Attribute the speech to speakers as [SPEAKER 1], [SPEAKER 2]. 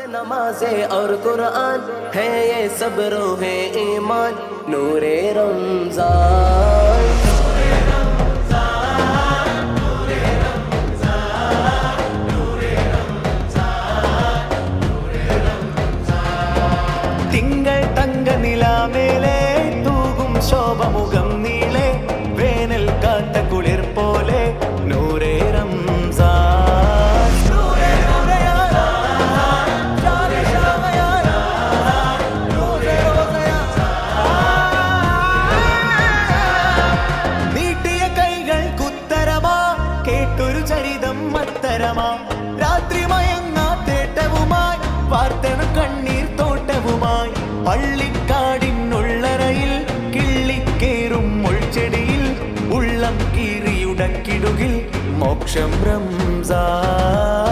[SPEAKER 1] नमाज़े और कुरान है ये सब रूहे ईमान नूरे रमज़ान।
[SPEAKER 2] തിങ്കൾ തങ്ക നിലാമേലെ തൂകും ശോഭമുഖം നീളെ വേനൽ കാത്ത കുളിർ പോലെ നൂറേ റംസാൻ നീട്ടിയ കൈകൾ കുത്തരമാ കേട്ടൊരു ചരിതം മത്തരമാ രാത്രി മയങ്ങാ തേട്ടവുമായി വാർത്തണ കണ്ണീർ തോട്ടവുമായി പള്ളിക്കാടിനുള്ളറയിൽ കിള്ളിക്കേറും മുൾച്ചെടിയിൽ ഉള്ളം കീറിയുടക്കിടുകിൽ മോക്ഷം റംസാൻ।